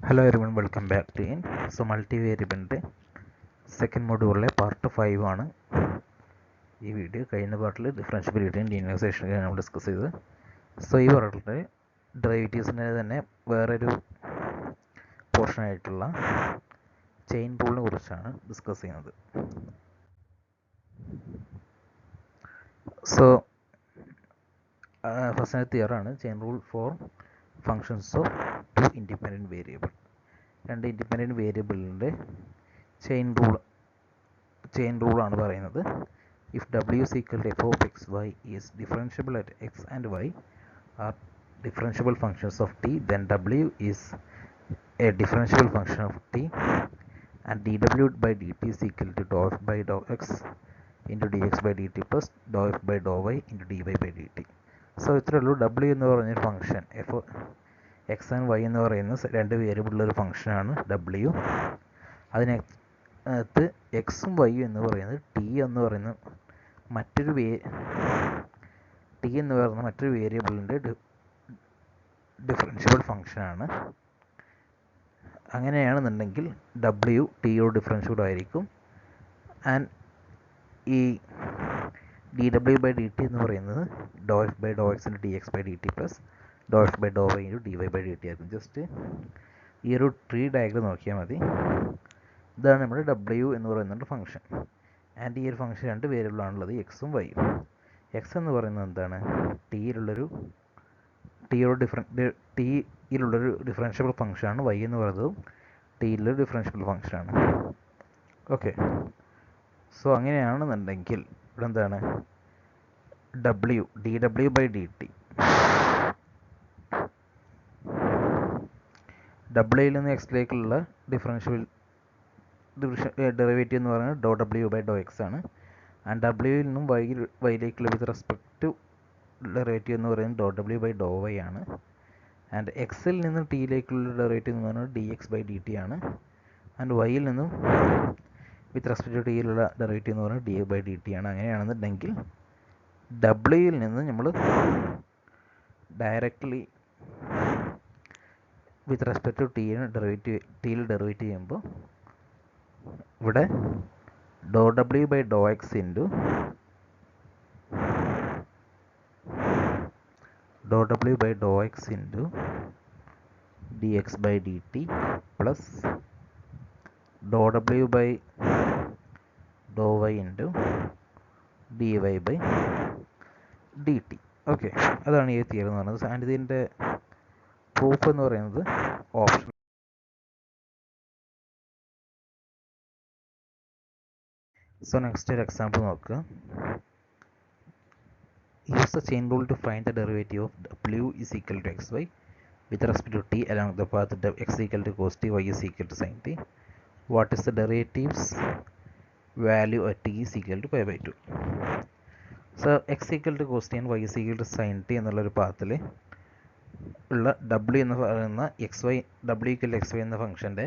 Hello everyone, welcome back to in. So multivariable second മൊഡ്യൂളിലെ part 5 ആണ് ഈ video. കഴിഞ്ഞ പാർട്ടിൽ ഡിഫറൻഷ്യബിലിറ്റിയും ലീനിയറൈസേഷനൊക്കെ നമ്മൾ ഡിസ്കസ് ചെയ്തത്. സോ ഈ പാർട്ടിൽ ഡെറിവേറ്റീവ്സിൻ്റെ തന്നെ വേറൊരു പോർഷനായിട്ടുള്ള ചെയിൻ റൂളിനെ കുറിച്ചാണ് ഡിസ്കസ് ചെയ്യുന്നത്. സോ ഫസ്റ്റ് തിയറാണ് chain rule for functions of two independent variable. രണ്ട് ഇൻഡിപെൻഡൻറ്റ് വേരിയബിളിൻ്റെ ചെയിൻ റൂളാണ് പറയുന്നത്. If w is equal to f of x y is differentiable at x and y are differentiable functions of t, then w is a differentiable function of t and dw by dt is equal to dou f by dou x into dx by dt plus dou f by dou y into dy by dt. So ഇത്രയേ ഉള്ളൂ. w എന്ന് പറഞ്ഞൊരു function, F X and Y എന്ന് പറയുന്ന രണ്ട് വേരിയബിളുള്ളൊരു ഫംഗ്ഷനാണ് w. അതിനകത്ത് എക്സും വൈയും എന്ന് പറയുന്നത് ടി എന്ന് പറയുന്ന മറ്റൊരു വേരിയബിളിൻ്റെ ഡിഫറൻഷ്യബിൾ ഫംഗ്ഷനാണ്. അങ്ങനെയാണെന്നുണ്ടെങ്കിൽ w ടിയോട് ഡിഫറൻഷ്യബിൾ ആയിരിക്കും. ആൻഡ് ഈ d W by D T എന്ന് പറയുന്നത് do F by Dr X into D X by D t plus doh f by Dr Y into D Y by D t ആയിരിക്കും. Just ഈ ഒരു tree diagram നോക്കിയാൽ മതി. ഇതാണ് നമ്മുടെ w എന്ന് പറയുന്ന ഫംഗ്ഷൻ. ആൻഡ് ഈ ഒരു ഫംഗ്ഷൻ രണ്ട് വേരിയബിളാണുള്ളത്, എക്സും വൈയും. എക്സ് എന്ന് പറയുന്നത് എന്താണ്? ടിയിലുള്ളൊരു ഡിഫറൻഷ്യബിൾ ഫംഗ്ഷനാണ്. വൈ എന്ന് പറയുന്നതും ടിയിലൊരു ഡിഫറൻഷ്യബിൾ ഫംഗ്ഷനാണ്. ഓക്കെ, സോ അങ്ങനെയാണെന്നുണ്ടെങ്കിൽ ഇവിടെ എന്താണ്? w d W by D t, ഡബ്ല്യൂയിൽ നിന്ന് എക്സിലേക്കുള്ള ഡെറിവേറ്റീവ് എന്ന് പറയുന്നത് ഡോ ഡബ്ല്യു ബൈ ഡോ എക്സ് ആണ്. ആൻഡ് ഡബ്ല്യൂയിൽ നിന്നും വൈയിലേക്കുള്ള വിത്ത് റെസ്പെക്ട് ടു ഡെറിവേറ്റീവ് എന്ന് പറയുന്നത് ഡോ ഡബ്ല്യു ബൈ ഡോ വൈ ആണ്. ആൻഡ് എക്സിൽ നിന്നും ടിയിലേക്കുള്ള ഡെറിവേറ്റീവ് എന്ന് പറയുന്നത് d X by D t ആണ്. ആൻഡ് വൈയിൽ നിന്നും വിത്ത് റെസ്പെക്ട് ടു ടിയിലുള്ള ഡെറിവേറ്റീവ് എന്ന് പറയുന്നത് D A by D t ആണ്. അങ്ങനെയാണെന്നുണ്ടെങ്കിൽ ഡബ്ല്യൂയിൽ നിന്ന് നമ്മൾ ഡയറക്റ്റ്ലി വിത്ത് റെസ്പെക്ട് ടു ടിയിൽ ഡെറിവേറ്റ് ചെയ്യുമ്പോൾ ഇവിടെ doh W by Dr X into Dr W by Dr X into D X by D t plus doh W by Dr Y into D Y by D T. Okay, അതാണ് ഈ theory എന്ന് പറയുന്നത്. And ഇതിൻ്റെ proof എന്ന് പറയുന്നത് option. So next ഒരു example നോക്കുക. Use the chain rule two find the derivative of w is equal to xy with respect to t along the path x equal to cos t, y is equal to sin t. What is the derivatives value at t is equal to pi by 2? So x equal to cos t and y is equal to sin t എന്നുള്ളൊരു പാത്തിൽ ഉള്ള w എന്ന് പറയുന്ന w equal to xy എന്ന ഫംഗ്ഷൻ്റെ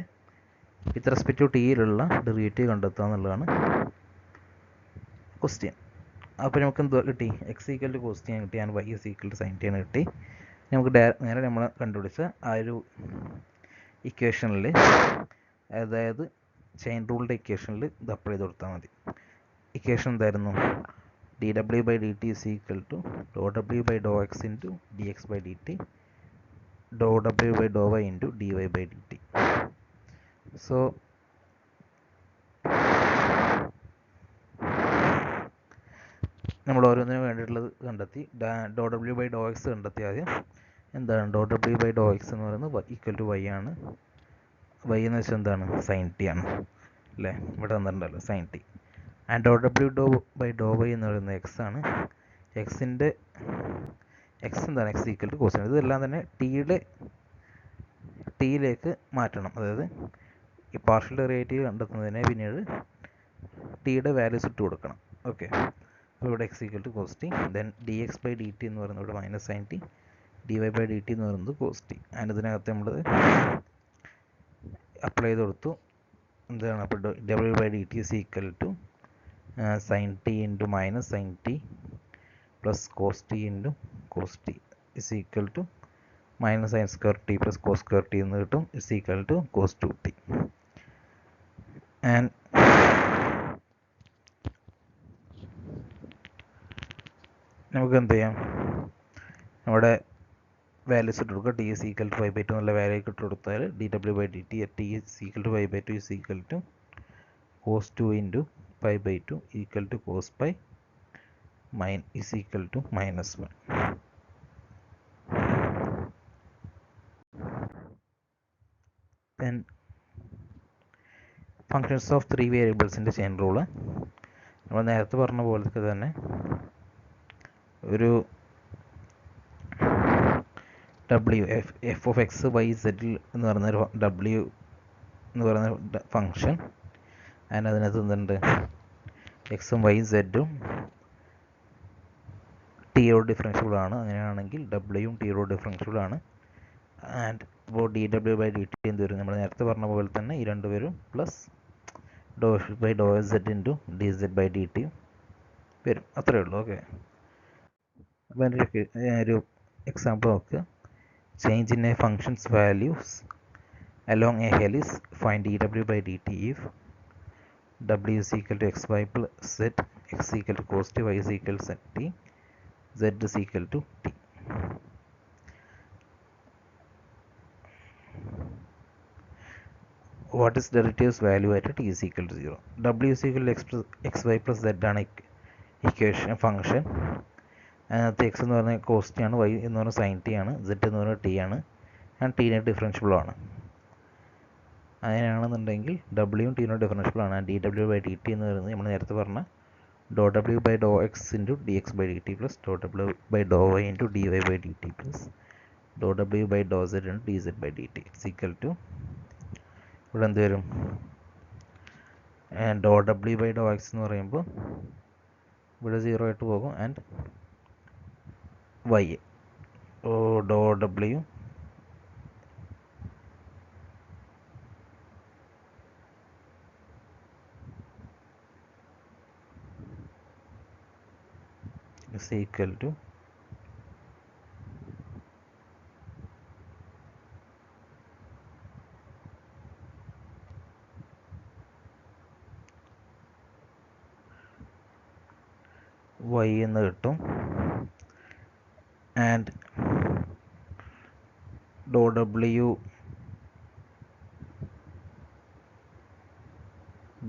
with respect to ടിയിലുള്ള derivative കണ്ടെത്തുക എന്നുള്ളതാണ് question. അപ്പോൾ നമുക്ക് എന്ത് കിട്ടി? X equal to cos T ആണ് കിട്ടി, and Y is equal to sine T ആണ് കിട്ടി. നമുക്ക് നേരെ നമ്മൾ കണ്ടുപിടിച്ച ആ ഒരു ഇക്വേഷനിൽ, അതായത് ചെയിൻ റൂളിൻ്റെ ഇക്വേഷനിൽ ഇത് അപ്ലൈ ചെയ്ത് കൊടുത്താൽ മതി. ഇക്വേഷൻ എന്തായിരുന്നു? D W by D T is equal to doh W by Dr X into D X by D T doh W by Dr Y into D Y by D T. So നമ്മൾ ഓരോന്നിനും വേണ്ടിയിട്ടുള്ളത് കണ്ടെത്തി. Doh W by Dr X കണ്ടെത്തി. ആദ്യം എന്താണ് doh W by Dr X എന്ന് പറയുന്നത് equal to Y ആണ്. വൈ എന്ന് വെച്ചാൽ എന്താണ്? സൈൻ ടി ആണ് അല്ലേ? ഇവിടെ വന്നിട്ടുണ്ടല്ലോ sine T. And doh W by Dr Y എന്ന് പറയുന്നത് എക്സ് ആണ്. എക്സ് എന്താണ്? എക്സ് ഈക്വൽ ടു കോസ് ആണ്. ഇതെല്ലാം തന്നെ ടിയിലേക്ക് മാറ്റണം. അതായത് ഈ പാർഷ്യൽ ഡെറിവേറ്റീവ് കണ്ടെത്തുന്നതിനെ പിന്നീട് ടിയുടെ വാല്യൂസ് ഇട്ട് കൊടുക്കണം. ഓക്കെ, അപ്പോൾ ഇവിടെ X equal to cos T, then D X by D T എന്ന് പറയുന്നത് ഇവിടെ minus sine T, D Y by D T എന്ന് പറയുന്നത് കോസ് ടി. ആൻഡ് ഇതിനകത്ത് നമ്മൾ അപ്ലൈ ചെയ്ത് കൊടുത്തു. എന്താണ്? അപ്പോൾ W by D T is equal to sine T into minus sine T plus cos T into cos T is equal to minus sine square T plus cos square T എന്ന് കിട്ടും is equal to cos 2t. And നമുക്ക് എന്ത് ചെയ്യാം, നമ്മുടെ values ഇട്ട് കൊടുക്കുക. T is equal to 5/2 എന്നുള്ള value ഇട്ട് കൊടുത്താൽ dw/dt at t is equal to 5/2 is equal to cos 2 into 5/2 equal to cos pi is equal to -1. Then functions of 3 variables in the chain rule. നമ്മൾ നേരത്തെ പറഞ്ഞ പോലത്തെ തന്നെ ഒരു f of x y z എന്ന് പറയുന്ന w എന്ന് പറയുന്ന ഫംഗ്ഷൻ, ആൻഡ് അതിനകത്ത് എന്തുണ്ട്, എക്സും വൈ സെഡും ടിയോട് ഡിഫറൻഷ്യബിൾ ആണ്. അങ്ങനെയാണെങ്കിൽ ഡബ്ല്യൂയും ടിയോട് ഡിഫറൻഷ്യബിൾ ആണ്. ആൻഡ് ഇപ്പോൾ D W by D T എന്ത് വരും, നമ്മൾ നേരത്തെ പറഞ്ഞ പോലെ തന്നെ ഈ രണ്ടുപേരും plus doh f by doh S Z into D Z by D T വരും. അത്രയേ ഉള്ളൂ. ഓക്കെ, അപ്പോൾ എൻ്റെ ഒരു എക്സാമ്പിൾ നോക്കുക. Change in a functions values along a helix, find dw by dt if w is equal to xy plus z, x equal to cos t, y is equal to t, z is equal to t. What is derivative's value at t is equal to 0? w is equal to xy plus z ആണ് equation function. അതിനകത്ത് x എന്ന് പറഞ്ഞാൽ cos t ആണ്, y എന്ന് പറഞ്ഞാൽ sin t ആണ്, z എന്ന് പറഞ്ഞാൽ t ആണ്, ആൻഡ് t നെ ഡിഫറൻഷ്യബിൾ ആണ്. അങ്ങനെയാണെന്നുണ്ടെങ്കിൽ ഡബ്ല്യൂയും ടീനോ ഡിഫറൻഷ്യബിൾ ആണ്. D W by D T എന്ന് പറയുന്നത് നമ്മൾ നേരത്തെ പറഞ്ഞ ഡോ W by Dr X into D X by D t plus doh W by Dr Y into D Y by D t plus doh W by doh Z into D Z by D T it's equal to, ഇവിടെ എന്ത് വരും, ഡോ W by Dr X എന്ന് പറയുമ്പോൾ ഇവിടെ 0 ആയിട്ട് പോകും. And Y doh W is equal to y എന്ന് കിട്ടും. And doh W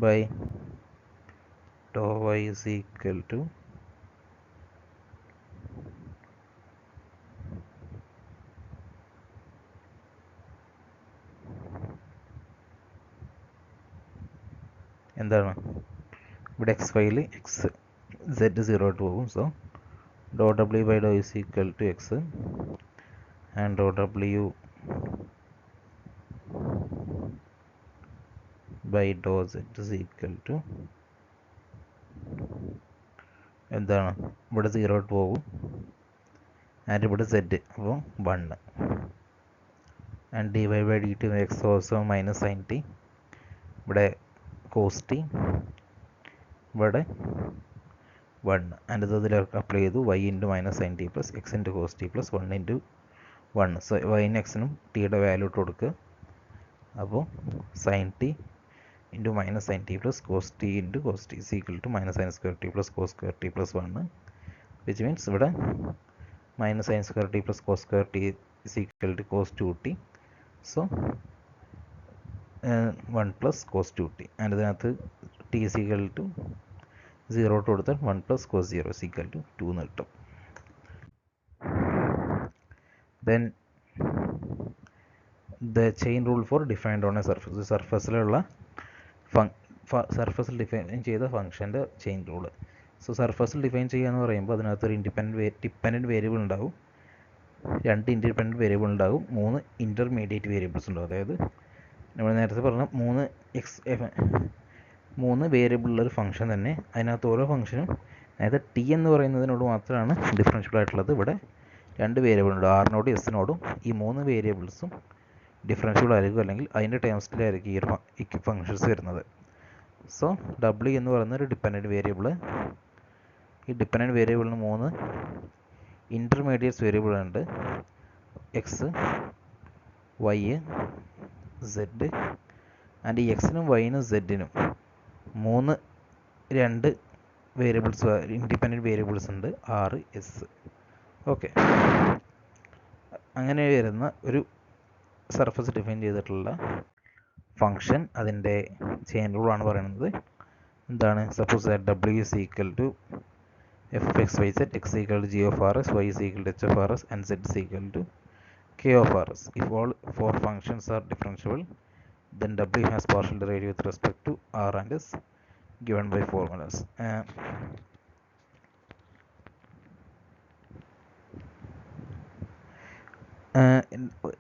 by Dr Y is equal to എന്താണ്, ഇവിടെ എക്സ് വൈയിൽ എക്സ് സെഡ് 0 ആയിട്ട് പോകും. So doh W by doh is equal to X and doh W by doh Z is equal to എന്താണ്, ഇവിടെ 0 ആയിട്ട് പോകും. ആൻഡ് ഇവിടെ z അപ്പോൾ 1. And d Y by D t x also minus sine t, ഇവിടെ cos t, ഇവിടെ 1. And ഇത് ഇതിലേക്ക് അപ്ലൈ ചെയ്തു. Y into minus sine T plus x into cos t plus 1 into 1. So വൈനും എക്സിനും ടിയുടെ വാല്യൂ ഇട്ട് കൊടുക്കുക. അപ്പോൾ sine T into minus sine T plus cos T into cos T is equal to minus sine square T plus cos square T plus 1, which means ഇവിടെ minus sine square T plus cos square t is equal to cos 2t. So 1 plus cos 2t. And ഇതിനകത്ത് t is equal to 0 ഇട്ട് കൊടുത്താൽ 1 plus cos 0 is equal to 2 എന്ന് കിട്ടും. Then the chain rule for defined on a surface, സർഫസിലുള്ള സർഫസിൽ define ചെയ്ത ഫംഗ്ഷൻ്റെ chain rule. സോ സർഫസിൽ ഡിഫൈൻ ചെയ്യുക എന്ന് പറയുമ്പോൾ അതിനകത്ത് ഒരു ഡിപ്പെൻഡൻറ്റ് വേരിയബിൾ ഉണ്ടാവും, 2 ഇൻഡിപെൻഡൻറ്റ് വേരിയബിൾ ഉണ്ടാവും, 3 ഇൻ്റർമീഡിയറ്റ് വേരിയബിൾസ് ഉണ്ടാവും. അതായത് നമ്മൾ നേരത്തെ പറഞ്ഞ 3 വേരിയബിളുള്ളൊരു ഫംഗ്ഷൻ തന്നെ. അതിനകത്ത് ഓരോ ഫംഗ്ഷനും, അതായത് ടി എന്ന് പറയുന്നതിനോട് മാത്രമാണ് ഡിഫറൻഷ്യബിൾ ആയിട്ടുള്ളത്. ഇവിടെ 2 വേരിയബിൾ ഉണ്ട്, ആറിനോടും എസിനോടും. ഈ 3 വേരിയബിൾസും ഡിഫറൻഷ്യബിൾ ആയിരിക്കും, അല്ലെങ്കിൽ അതിൻ്റെ ടേംസിലായിരിക്കും ഈ ഫംഗ്ഷൻസ് വരുന്നത്. സോ ഡബ്ല്യു എന്ന് പറയുന്ന ഒരു ഡിപ്പെൻഡൻറ്റ് വേരിയബിൾ, ഈ ഡിപ്പെൻഡൻറ്റ് വേരിയബിളിന് 3 ഇൻ്റർമീഡിയറ്റ്സ് വേരിയബിൾ ഉണ്ട്. X, Y, Z. ആൻഡ് ഈ എക്സിനും വൈനും സെഡിനും രണ്ട് വേരിയബിൾസ്, ഇൻഡിപെൻഡൻറ്റ് വേരിയബിൾസ് ഉണ്ട്, ആർ, എസ്. ഓക്കെ, അങ്ങനെ വരുന്ന ഒരു സർഫസ് ഡിഫൈൻ ചെയ്തിട്ടുള്ള ഫംഗ്ഷൻ, അതിൻ്റെ ചെയിൻ റൂളാണ് പറയുന്നത്. എന്താണ്? Suppose that W is equal to F of X Y Z, X equal to G of R S, Y is equal to H of R S, and Z is equal to K of R S. If all four functions are differentiable, then W has partial derivative with respect to R and S given by formulas.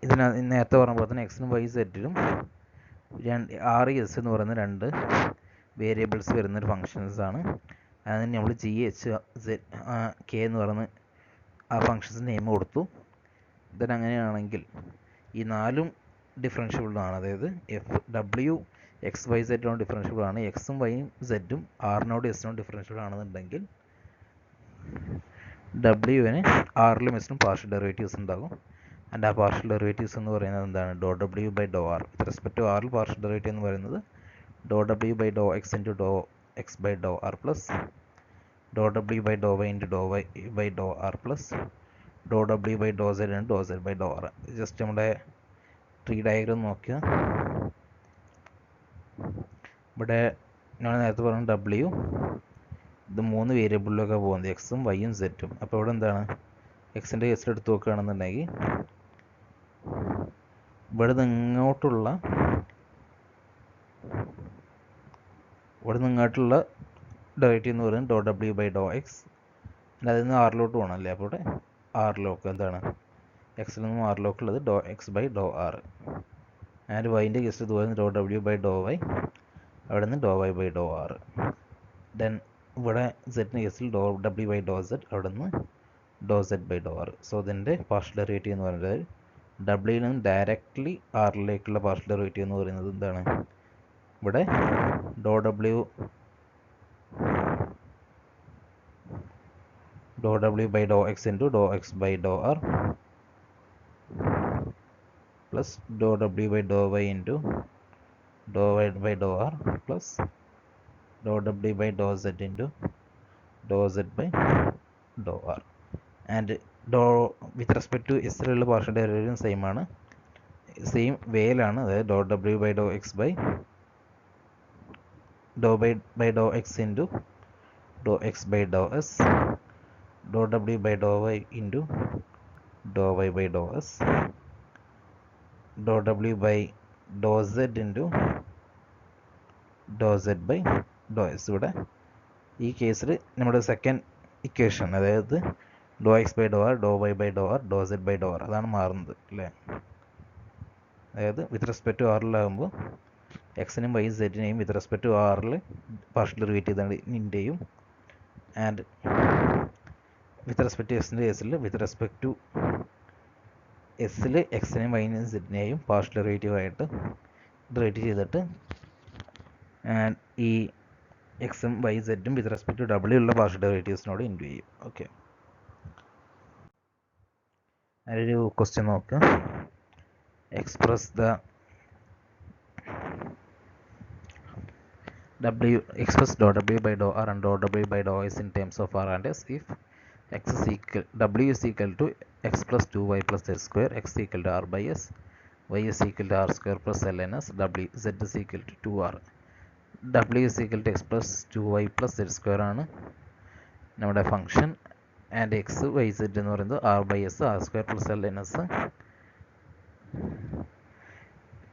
ഇതിനകത്ത് നേരത്തെ പറഞ്ഞ പോലെ തന്നെ എക്സിനും Y സെറ്റിലും R S എന്ന് പറയുന്ന രണ്ട് variables വരുന്നൊരു functions ആണ്. അതിന് നമ്മൾ ജി എച്ച് സെഡ് കെ എന്ന് പറയുന്ന ആ ഫങ്ഷൻസ് നെയിം കൊടുത്തു. ദെൻ അങ്ങനെയാണെങ്കിൽ ഈ നാലും ഡിഫറൻഷ്യബിൾ ആണ്. അതായത് എഫ് ഡബ്ല്യു എക്സ് വൈ സെഡിനോട് ഡിഫറൻഷ്യബിൾ ആണ്, എക്സും വൈയും സെഡും ആറിനോട് എസിനോട് ഡിഫറൻഷ്യബിൾ ആണെന്നുണ്ടെങ്കിൽ ഡബ്ല്യുവിന് ആറിലും എസിനും പാർഷ്യൽ ഡെറിവേറ്റീവ്സ് ഉണ്ടാകും. ആൻഡ് ആ പാർഷ്യൽ ഡെറിവേറ്റീവ്സ് എന്ന് പറയുന്നത് എന്താണ്? Doh W by doh R. With respect to ആറിൽ പാർഷ്യൽ ഡെറിവേറ്റീവ് എന്ന് പറയുന്നത് ഡോ W by Dr X into doh X by doh R plus doh W by Dr Y into doh Y by doh R plus doh W by doh Z ആണ് doh Z by doh R. Just നമ്മുടെ tree diagram നോക്കുക. ഇവിടെ ഞാൻ നേരത്തെ പറഞ്ഞ W ഇത് 3 വേരിയബിളിലൊക്കെ പോകുന്നത്, എക്സും വൈയും സെറ്റും. അപ്പോൾ ഇവിടെ എന്താണ്? എക്സിൻ്റെ കേസിൽ എടുത്ത് നോക്കുകയാണെന്നുണ്ടെങ്കിൽ ഇവിടെ നിങ്ങോട്ടുള്ള ഡെറിവേറ്റീവ് എന്ന് പറയുന്നത് ഡോ ഡബ്ല്യു ബൈ ഡോ എക്സ്. അതിൽ നിന്ന് ആറിലോട്ട് പോകണമല്ലേ, അപ്പോൾ ഇവിടെ ആറിലോക്ക് എന്താണ്? എക്സിൽ നിന്നും ആറിലോക്കുള്ളത് doh X by doh R. And വൈൻ്റെ കേസിൽ ഇത് പറയുന്നത് ഡോ ഡബ്ല്യു ബൈ ഡോ വൈ, അവിടെ നിന്ന് doh Y by doh R. Then ഇവിടെ സെഡിൻ്റെ കേസിൽ doh W by doh Z, അവിടെ നിന്ന് doh Z by doh R. So ഇതിൻ്റെ പാർഷ്യൽ ഡെറിവേറ്റീവ് എന്ന് പറയുന്നത് ഡബ്ല്യുയിൽ നിന്ന് ഡയറക്റ്റ്ലി ആറിലേക്കുള്ള പാർഷ്യൽ ഡെറിവേറ്റീവ് എന്ന് പറയുന്നത് എന്താണ്? ഇവിടെ doh W by Dr X into doh X by doh R plus doh W by Dr Y into doh Y by doh R plus doh W by doh Z into doh Z by doh R. And doh with respect to എസിലുള്ള partial ഡെറിവേറ്റീവും same ആണ്, same വേയിലാണ്. അതായത് doh W by Dr X by Dr X into doh X by doh S, doh W by Dr Y into doh Y by doh S, doh W by doh Z into doh Z by doh S. ഇവിടെ ഈ കേസിൽ നമ്മുടെ second equation, അതായത് doh X by doh R, doh Y by doh R, doh Z by doh R, അതാണ് മാറുന്നത് അല്ലേ. അതായത് with respect to ആറിലാകുമ്പോൾ എക്സിനും വൈ സെഡിനെയും വിത്ത് റെസ്പെക്ട് ടു ആറിൽ പാർഷ്യൽ ഡെറിവേറ്റീവ് ചെയ്താണ് ഇൻ്റെയും, ആൻഡ് വിത്ത് റെസ്പെക്ട് ടു എക്സിൻ്റെ കേസിൽ വിത്ത് റെസ്പെക്ട് ടു എസിൽ എക്സിനെയും വൈനെയും സെഡിനെയും പാർഷ്യൽ ഡെറിവേറ്റീവ് ആയിട്ട് ഡെറിവേറ്റ് ചെയ്തിട്ട് ആൻഡ് ഈ എക്സും വൈ സെഡും വിത്ത് റെസ്പെക്ട് ടു ഡബ്ല്യു ഉള്ള പാർഷ്യൽ ഡെറിവേറ്റീവ്സിനോട് ഇൻറ്റു ചെയ്യും. ഓക്കെ, അതിലൊരു ക്വസ്റ്റ്യൻ നോക്കുക. express dou w by dou r and dou w by dou s in terms of r and s if w is equal to x plus 2y plus z square, x equal to r by s, y is equal to r square plus ln s, z is equal to 2r. w is equal to x plus 2y plus z square ആണ് നമ്മുടെ function, and X Y Z എന്ന് പറയുന്നത് R by S, R square plus L N S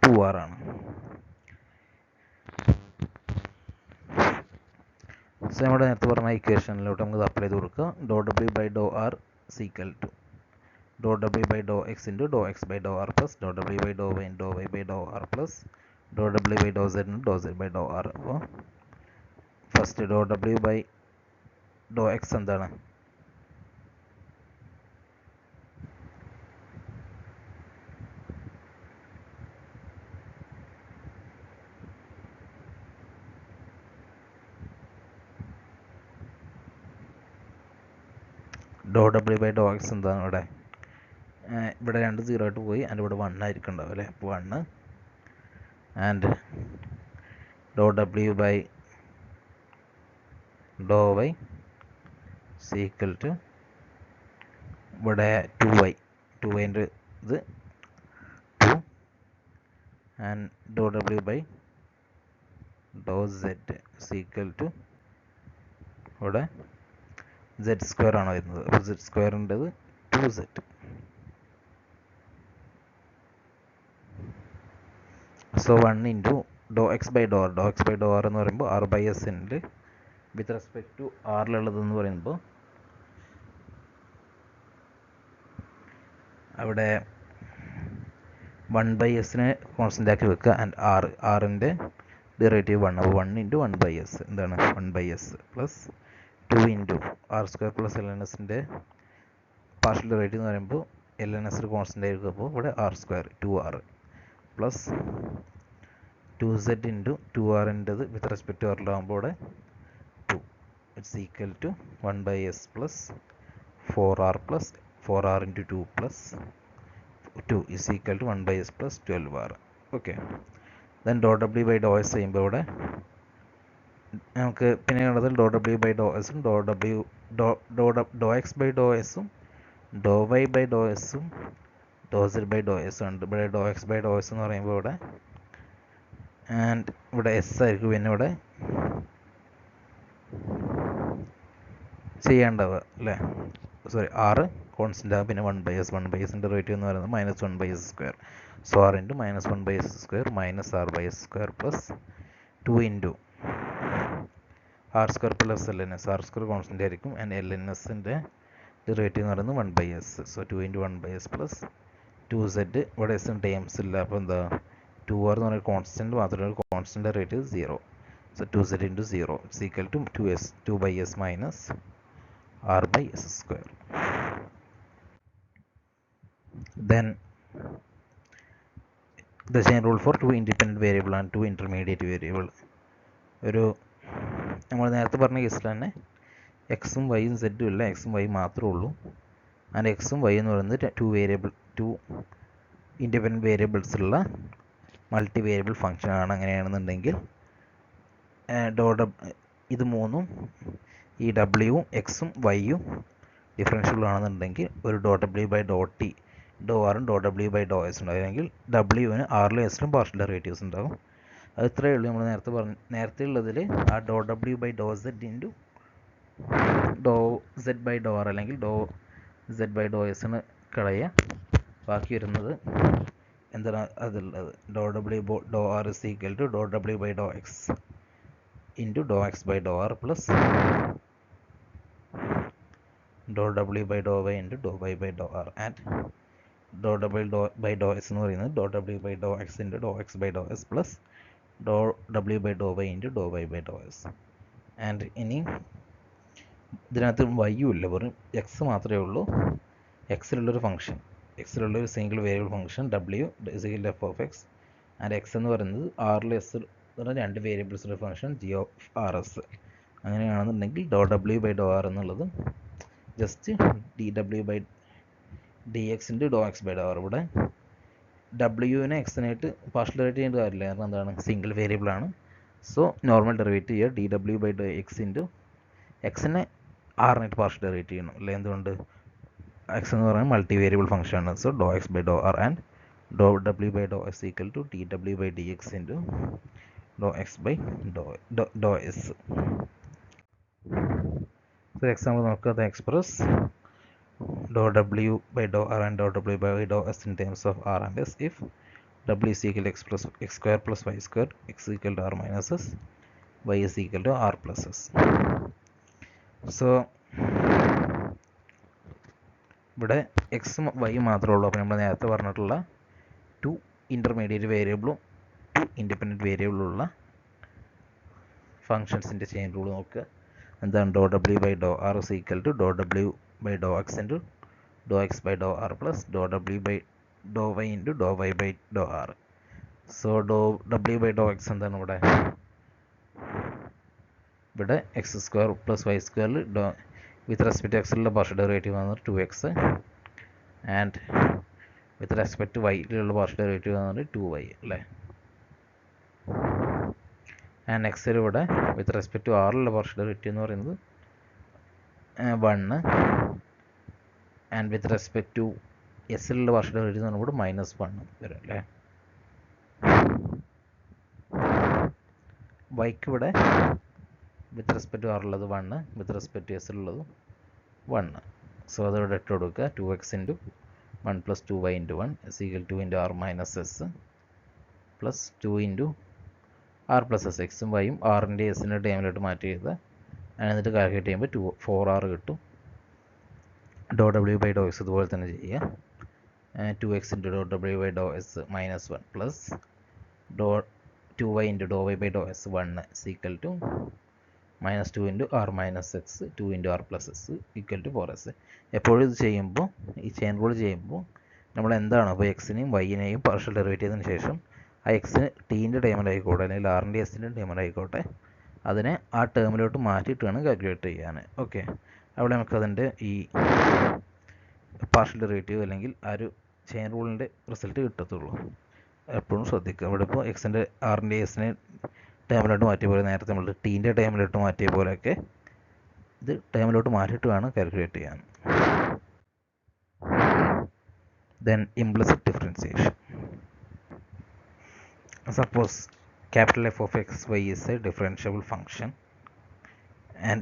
2r ആണ്. So നമ്മുടെ നേരത്തെ പറഞ്ഞ ഇക്വേഷനിലോട്ട് നമുക്ക് apply ചെയ്ത് കൊടുക്കുക. Doh W by doh R is equal to doh W by Dr X into doh X by doh R plus doh W by Dr Y doh Y by doh R plus doh W by doh Z doh Z by doh R. അപ്പോൾ first doh W by Dr X എന്താണ്? Doh W by Dr X എന്താണ് ഇവിടെ? ഇവിടെ 2 0 ആയിട്ട് പോയി and ഇവിടെ 1 ആയിരിക്കും ഉണ്ടാവും അല്ലേ. അപ്പോൾ 1 and doh W by Dr Y equal to ഇവിടെ 2y ഇത് 2 and doh W by doh Z equal to ഇവിടെ z സ്ക്വയർ ആണ് വരുന്നത്. അപ്പോൾ z സ്ക്വയറിൻ്റെത് 2z. So 1 into doh X by doh R എന്ന് പറയുമ്പോൾ ആർ ബൈ എസിൻ്റെ വിത്ത് റെസ്പെക്ട് ടു ആറിലുള്ളതെന്ന് പറയുമ്പോൾ അവിടെ 1 ബൈ എസിനെ കോൺസ്റ്റൻ്റ് ആക്കി വെക്കുക ആൻഡ് ആറിൻ്റെ ഡെറിവേറ്റീവ് 1. അപ്പോൾ 1 ഇൻറ്റു 1 ബൈ എസ് എന്താണ് 1 by S plus 2 into R square plus L N എസിൻ്റെ പാർഷ്യൽ ഡെറിവേറ്റീവ് എന്ന് പറയുമ്പോൾ എൽ എൻ എസ് കോൺസ്റ്റൻ്റ് ആയിരിക്കും. അപ്പോൾ ഇവിടെ R square 2r plus 2z into 2rൻ്റെത് വിത്ത് റെസ്പെക്ട് ടു ആറിലാകുമ്പോൾ ഇവിടെ 2 it's equal to 1 by S plus 4r plus 4r into 2 plus 2 is equal to 1 by S plus 12r. Okay, then doh W by doh S ചെയ്യുമ്പോൾ ഇവിടെ നമുക്ക് പിന്നെ ഉള്ളത് ഡോ W by ഡോ എസും ഡോ X by ഡോ എസും ഡോ Y by ഡോ എസും ഡോ Z by ഡോ എസും ഉണ്ട്. ഇവിടെ ഡോ എക്സ് ബൈ ഡോ എസ് എന്ന് പറയുമ്പോൾ ഇവിടെ ആൻഡ് ഇവിടെ എസ് ആയിരിക്കും പിന്നെ ഇവിടെ ചെയ്യേണ്ടത് അല്ലേ. സോറി, ആറ് കോൺസ്റ്റൻ്റ് ആകും. പിന്നെ 1 ബൈ എസിൻ്റെ ഡെറിവേറ്റീവ് എന്ന് പറയുന്നത് minus 1 by S square. So R into minus 1 by S square minus R by S square plus 2 into R square plus L N S. R square constant ആയിരിക്കും and L N എസിൻ്റെ derivative എന്ന് പറയുന്നത് 1 by S. So 2 into 1 by S plus 2z. ഇവിടെ S times ഇല്ല, അപ്പോൾ എന്താ 2r എന്ന് പറയുന്ന കോൺസ്റ്റൻറ്റ് മാത്രമേ constant derivative 0. So 2z into 0 it's equal to 2 by S minus r by s square. Then the chain rule for two independent variable and two intermediate variable. ഒരു നമ്മൾ നേരത്തെ പറഞ്ഞ കേസിൽ തന്നെ എക്സും വൈയും സെഡും ഇല്ല, എക്സും വൈ മാത്രമേ ഉള്ളൂ. ആൻഡ് എക്സും വൈ എന്ന് പറയുന്നത് ടു ഇൻഡിപെൻഡൻറ്റ് വേരിയബിൾസ് ഉള്ള മൾട്ടി വേരിയബിൾ ഫംഗ്ഷൻ ആണ്. അങ്ങനെയാണെന്നുണ്ടെങ്കിൽ ഇത് മൂന്നും ഈ ഡബ്ല്യുവും എക്സും വൈയും ഡിഫറൻഷ്യബിൾ ആണെന്നുണ്ടെങ്കിൽ ഒരു ഡോ ഡബ്ല്യു ബൈ ഡോ ടി ഡോ ആറും ഡോ ഡബ്ല്യു ബൈ ഡോ എസ് ഉണ്ടാവും. അല്ലെങ്കിൽ ഡബ്ല്യുവിന് ആറിലും എസിലും പാർഷ്യൽ ഡെറിവേറ്റീവ്സ് ഉണ്ടാവും. അത് ഇത്രയേ ഉള്ളൂ. നമ്മൾ നേരത്തെ ഉള്ളതിൽ ആ doh W by doh Z into doh Z by doh R അല്ലെങ്കിൽ ഡോ സെഡ് ബൈ ഡോ എസിന് കളയുക. ബാക്കി വരുന്നത് എന്താണ് അതുള്ളത് doh W doh R is equal to doh W by Dr X into doh X by doh R plus doh W by Dr Y into doh Y by doh R and doh W by doh S എന്ന് പറയുന്നത് ഡോ W by Dr X into doh X by doh S plus doh W by Dr Y into doh Y by doh S. And ഇനി ഇതിനകത്ത് വൈയും ഇല്ല, വെറും X മാത്രമേ ഉള്ളൂ. എക്സിലുള്ളൊരു function, എക്സിലുള്ളൊരു single variable function W is equal F of X and X എന്ന് പറയുന്നത് ആറിൽ എസ് എന്ന് പറഞ്ഞാൽ രണ്ട് വേരിയബിൾസിൻ്റെ function G of R S. അങ്ങനെയാണെന്നുണ്ടെങ്കിൽ doh W by doh R എന്നുള്ളത് just D W by D X into doh X by doh R. ഇവിടെ ഡബ്ല്യുവിനെ എക്സിനായിട്ട് പാർഷ്യൽ ഡെറിവേറ്റ് ചെയ്യേണ്ട കാര്യമില്ല, കാരണം എന്താണ് സിംഗിൾ വേരിയബിൾ ആണ്. സോ നോർമൽ ഡെറിവേറ്റ് ചെയ്യുക D W by Dr X into എക്സിനെ ആറിനായിട്ട് പാർഷ്യൽ ഡെറിവേറ്റ് ചെയ്യണം. അല്ലെ എന്തുകൊണ്ട് എക്സ് എന്ന് പറയുന്നത് മൾട്ടി വേരിയബിൾ ഫംഗ്ഷൻ ആണ്. So doh X by doh R and doh W by doh S equal to D W by D X into doh X by doh S. So example നോക്കുക, the express dou w by dou r and dou w by dou s in terms of r and s if w is equal to x plus x square plus y square, x equal to r minus s, y is equal to r plus s. So ഇവിടെ എക്സും വൈയും മാത്രമേ ഉള്ളൂ. അപ്പോൾ നമ്മൾ നേരത്തെ പറഞ്ഞിട്ടുള്ള two intermediate വേരിയബിളും two independent വേരിയബിളുള്ള ഫങ്ഷൻസിൻ്റെ ചെയിൻ റൂൾ നോക്കുക. എന്താണ് doh W by doh R is equal to doh W by Dr X into doh X by doh R plus doh W by Dr Y into doh Y by doh R. So doh W by Dr X എന്താണ് ഇവിടെ X square plus Y സ്ക്വയറിൽ with respect എക്സിലുള്ള partial derivative ആണ് 2x and with respect to വൈയിലുള്ള partial derivative എന്ന് പറഞ്ഞാൽ 2y അല്ലേ. And next ഇവിടെ with respect to ആറിലുള്ള പാർഷ്യൽ ഡെറിവേറ്റീവ് എന്ന് പറയുന്നത് 1 ആൻഡ് വിത്ത് റെസ്പെക്ട് ടു എസിലുള്ള പാർഷ്യൽ ഡെറിവേറ്റീവ് എന്ന് പറയുമ്പോൾ -1 വരും അല്ലേ. വൈക്ക് ഇവിടെ വിത്ത് റെസ്പെക്ട് ടു ആറുള്ളത് 1, വിത്ത് റെസ്പെക്ട് ടു എസിലുള്ളത് 1. സോ അതിവിടെ ഇട്ട് കൊടുക്കുക. 2x into 1 + 2y into 1 = 2 × r - s plus 2 into r + s. എക്സും വൈയും ആറിൻ്റെ എസിൻ്റെ ടൈമിലോട്ട് മാറ്റി ചെയ്ത് എന്നിട്ട് കാൽക്കുലേറ്റ് ചെയ്യുമ്പോൾ 4r കിട്ടും. ∂w/∂x ഇതുപോലെ തന്നെ ചെയ്യുക. 2x into ∂w/∂s -1 plus 2y into ∂y/∂s 1 = -2 into r - x 2 into r + s = 4s. എപ്പോഴും ഇത് ചെയ്യുമ്പോൾ ഈ ചെയിൻ റൂൾ ചെയ്യുമ്പോൾ നമ്മൾ എന്താണ് അപ്പോൾ എക്സിനെയും വൈനെയും പാർഷ്യൽ ഡെറിവേറ്റ് ചെയ്തതിന് ശേഷം ആ എക്സിന് ടീൻ്റെ ടൈമിലായിക്കോട്ടെ അല്ലെങ്കിൽ ആറിൻ്റെ എസിൻ്റെ ടൈമിലായിക്കോട്ടെ അതിനെ ആ ടേമിലോട്ട് മാറ്റിയിട്ട് വേണം കാൽക്കുലേറ്റ് ചെയ്യാൻ. ഓക്കെ, അവിടെ നമുക്കതിൻ്റെ ഈ പാർഷ്യൽ ഡെറിവേറ്റീവ് അല്ലെങ്കിൽ ആ ഒരു ചെയിൻ റൂളിൻ്റെ റിസൾട്ട് കിട്ടത്തുള്ളൂ. എപ്പോഴും ശ്രദ്ധിക്കുക. അവിടെ ഇപ്പോൾ എക്സിൻ്റെ ആറിൻ്റെ എസിനെ ടൈമിലോട്ട് മാറ്റിയ പോലെ നേരത്തെ നമ്മൾ ടീൻ്റെ ടൈമിലോട്ട് മാറ്റിയ പോലെയൊക്കെ ഇത് ടൈമിലോട്ട് മാറ്റിയിട്ട് വേണം കാൽക്കുലേറ്റ് ചെയ്യാൻ. Then implicit differentiation. Suppose capital F of x y is a differentiable function and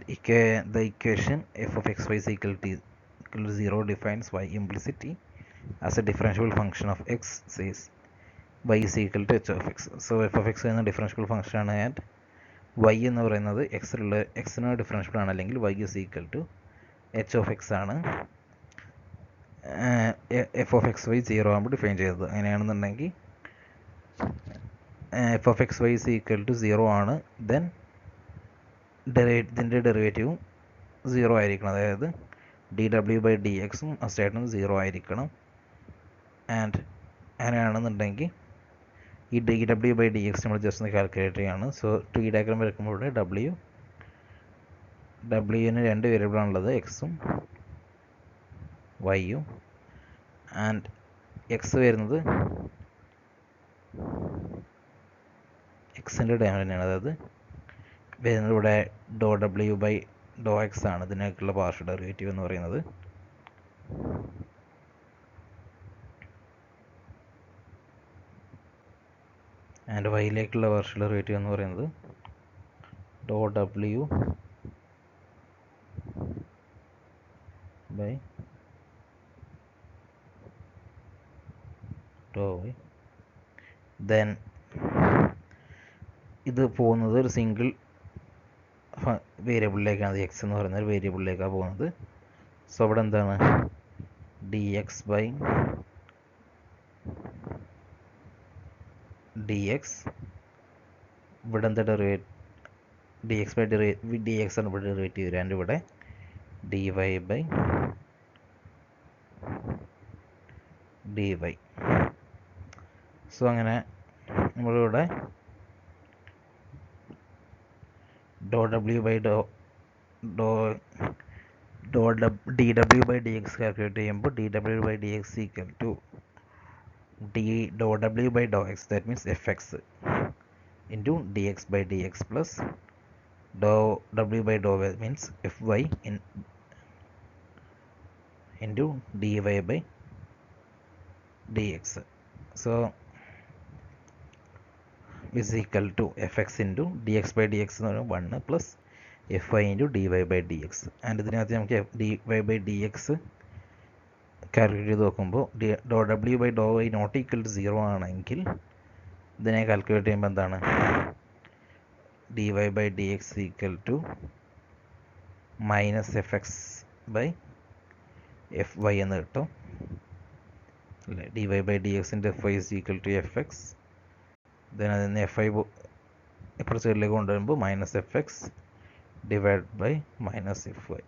the equation f of x y is equal to 0 defines y implicitly as a differentiable function of x says y is equal to h of x. So f of x എന്ന differentiable function ആണ് and y എന്ന് പറയുന്നത് എക്സിന് differentiable ആണ് അല്ലെങ്കിൽ y is equal to h of x ആണ്. F of X Y 0 ആകുമ്പോൾ define ചെയ്തത്. അങ്ങനെയാണെന്നുണ്ടെങ്കിൽ F of X Y is equal to 0 ആണ്. ദെൻ ഇതിൻ്റെ ഡെറിവേറ്റീവും 0 ആയിരിക്കണം. അതായത് dw/dx മസ്റ്റായിട്ടും 0 ആയിരിക്കണം. ആൻഡ് അങ്ങനെയാണെന്നുണ്ടെങ്കിൽ ഈ dw/dx നമ്മൾ ജസ്റ്റ് ഒന്ന് കാൽക്കുലേറ്റ് ചെയ്യാണ്. സോ ട്രീ ഡയഗ്രാം വരയ്ക്കുമ്പോൾ ഇവിടെ ഡബ്ല്യുവിന് 2 വേരിയബിളാണുള്ളത്, എക്സും വൈയും. ആൻഡ് എക്സ് വരുന്നത് എക്സിൻ്റെ ടൈം തന്നെയാണ്. അതായത് വരുന്നത് ഇവിടെ ∂w/∂x ആണ് ഇതിനേക്കുള്ള പാർഷ്യൽ ഡെറിവേറ്റീവ് എന്ന് പറയുന്നത്. ആൻഡ് വൈയിലേക്കുള്ള പാർഷ്യൽ ഡെറിവേറ്റീവ് എന്ന് പറയുന്നത് ∂w/∂y. ദെൻ ഇത് പോകുന്നത് ഒരു സിംഗിൾ വേരിയബിളിലേക്കാണ്. എക്സ് എന്ന് പറയുന്ന ഒരു വേരിയബിളിലേക്കാണ് പോകുന്നത്. സോ അവിടെ എന്താണ് dx ഇവിടെ എന്താ dx ആണ് ഇവിടെ ഡെറിവേറ്റീവ്. ആൻഡ് ഇവിടെ dy. സോ അങ്ങനെ നമ്മളിവിടെ dw/dx കാൽക്കുലേറ്റ് ചെയ്യുമ്പോൾ dw/dx = ∂w/∂x, that means fx into dx/dx plus ∂w/∂y means fy into dy/dx. So is equal to fx into dx/dx എന്ന് പറയുമ്പോൾ 1 plus fy into dy/dx. And ഇതിനകത്ത് നമുക്ക് dy/dx calculate ചെയ്ത് നോക്കുമ്പോൾ ∂w/∂y not equal to 0 ആണെങ്കിൽ ഇതിനെ calculate ചെയ്യുമ്പോൾ എന്താണ് dy/dx = -fx/fy എന്ന് കിട്ടും അല്ലേ. dy/dxൻ്റെ fy is equal to fx. Then അതിന് fy ഇപ്പുറത്തെ സൈഡിലേക്ക് കൊണ്ടുവരുമ്പോൾ -fx / -fy.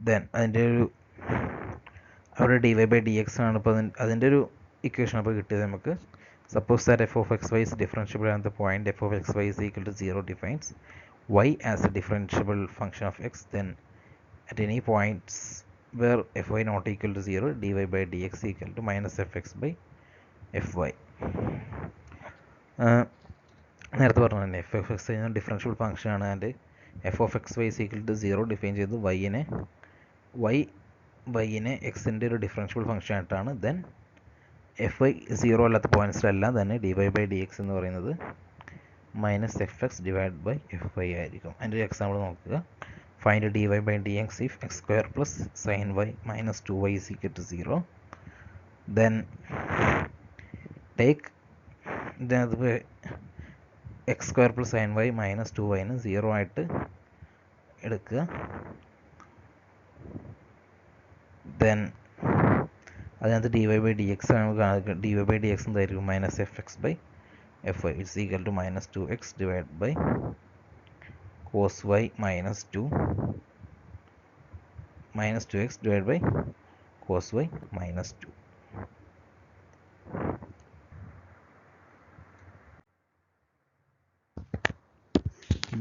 ദെൻ അതിൻ്റെ ഒരു അവിടെ dy/dx ആണ്. ഇപ്പോൾ അതിൻ്റെ ഒരു ഇക്വേഷൻ അപ്പോൾ കിട്ടിയത് നമുക്ക്. Suppose that f of xy is differentiable at the point f of xy is equal to 0 defines y as a differentiable function of x. Then at any points where fy not equal to 0, dy by dx equal to minus fx by fy. നേരത്തെ പറഞ്ഞു തന്നെ F F X കഴിഞ്ഞാൽ differential function ആണ്. And F of X Y equal to 0 define ചെയ്ത് വൈനെ എക്സിൻ്റെ ഒരു differential function ആയിട്ടാണ്. ദെൻ എഫ് വൈ 0 അല്ലാത്ത പോയിൻറ്റ്സിലെല്ലാം തന്നെ D Y by D X എന്ന് പറയുന്നത് minus F X divide by F Y ആയിരിക്കും. അതിൻ്റെ ഒരു എക്സാമ്പിൾ നോക്കുക. Find D Y by D X if X square plus sine Y minus 2y is equal to 0. Then take ഇതിനകത്ത് X square plus sine Y minus 2y 0 ആയിട്ട് എടുക്കുക. Then അതിനകത്ത് D Y by D X ആണ്. D Y by D X എന്തായിരിക്കും? Minus F X by F Y it's equal to minus 2x divide by cos Y minus 2x divide by cos Y minus 2.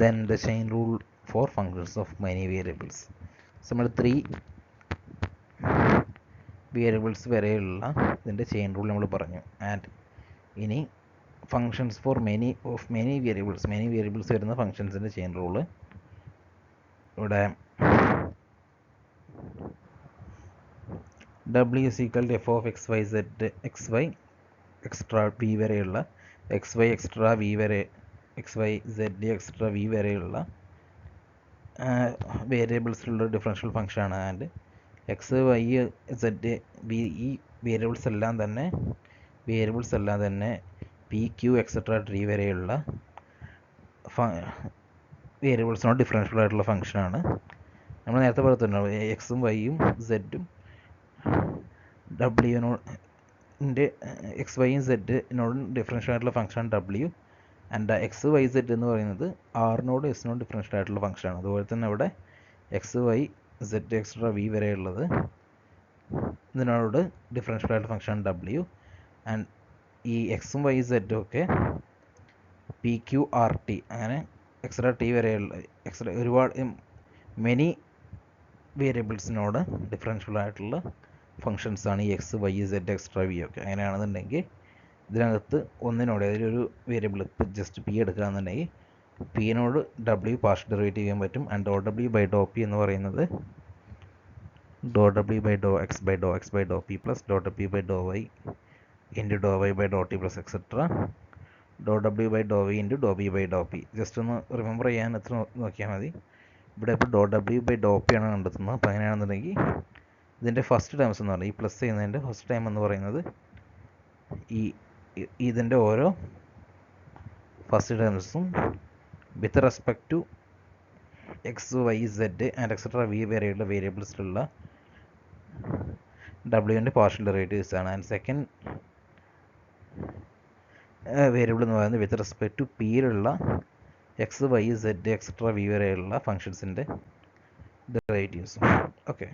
Then the chain rule for functions of many variables. നമ്മൾ 3 variables വരെയുള്ള ഇതിൻ്റെ chain rule നമ്മൾ പറഞ്ഞു. And ഇനി functions for many variables വരുന്ന ഫങ്ഷൻസിൻ്റെ chain rule ഇവിടെ w is equal to f of x y z x y extra v വരെയുള്ള x y extra v വരെ x y z extra v വരെയുള്ള വേരിയബിൾസിലുള്ള differential ഫംഗ്ഷനാണ്. And X Y Z V ഈ variables എല്ലാം തന്നെ P Q et cetera T വരെയുള്ള വേരിയബിൾസിനോട് differential ആയിട്ടുള്ള ഫംഗ്ഷനാണ്. നമ്മൾ നേരത്തെ പറഞ്ഞിട്ടുണ്ടാവും എക്സും വൈയും സെഡും ഡബ്ല്യുവിനോട് എക്സ് വൈയും സെഡിനോടും ഡിഫറൻഷ്യൽ ആയിട്ടുള്ള ഫംഗ്ഷനാണ് W. And X Y Z എന്ന് പറയുന്നത് ആറിനോട് എസിനോട് ഡിഫറൻഷ്യൽ ആയിട്ടുള്ള ഫംഗ്ഷനാണ്. അതുപോലെ തന്നെ ഇവിടെ X Y Z extra V വരെയുള്ളത് ഇതിനോട് ഡിഫറൻഷ്യൽ ആയിട്ടുള്ള ഫംഗ്ഷൻ ഡബ്ല്യു. ആൻഡ് ഈ എക്സും വൈ സെഡും ഒക്കെ പി ക്യു ആർ ടി അങ്ങനെ എക്സ്ട്രാ ടി വരെയുള്ള ഒരുപാട് മെനി വേരിയബിൾസിനോട് ഡിഫറൻഷ്യൽ ആയിട്ടുള്ള ഫങ്ഷൻസാണ് ഈ X Y Z extra V ഒക്കെ. അങ്ങനെയാണെന്നുണ്ടെങ്കിൽ ഇതിനകത്ത് ഒന്നിനോട് അതിലൊരു വേരിയബിൾ ജസ്റ്റ് പി എടുക്കുകയാണെന്നുണ്ടെങ്കിൽ പിനോട് ഡബ്ല്യു പാർഷ്യൽ ഡെറിവേറ്റീവ് ചെയ്യാൻ പറ്റും. And doh W by doh P എന്ന് പറയുന്നത് ഡോ W by Dr X by doh P plus doh W by Dr Y into doh Y by doh T plus etcetera doh W by Dr Y into doh B by doh P. Just ഒന്ന് remember ചെയ്യാൻ എത്ര നോക്കിയാൽ മതി. ഇവിടെ ഇപ്പോൾ doh W by doh P ആണ് കണ്ടെത്തുന്നത്. അപ്പോൾ അങ്ങനെയാണെന്നുണ്ടെങ്കിൽ ഇതിൻ്റെ ഫസ്റ്റ് ടൈംസ് എന്ന് പറയുന്നത് ഈ പ്ലസ് ചെയ്യുന്നതിൻ്റെ ഫസ്റ്റ് ടൈം എന്ന് പറയുന്നത് ഇതിൻ്റെ ഓരോ ഫസ്റ്റ് ടൈംസും with respect to X Y Z and etcetera V വരെയുള്ള വേരിയബിൾസിലുള്ള ഡബ്ല്യുവിൻ്റെ പാർഷ്യൽ ഡെറിവേറ്റീവ്സ് ആണ്. ആൻഡ് സെക്കൻഡ് വേരിയബിൾ എന്ന് പറയുന്നത് വിത്ത് റെസ്പെക്ട് ടു പിയിലുള്ള X Y Z etcetera V വരെയുള്ള ഫങ്ഷൻസിൻ്റെ ഡെറിവേറ്റീവ്സും. ഓക്കെ.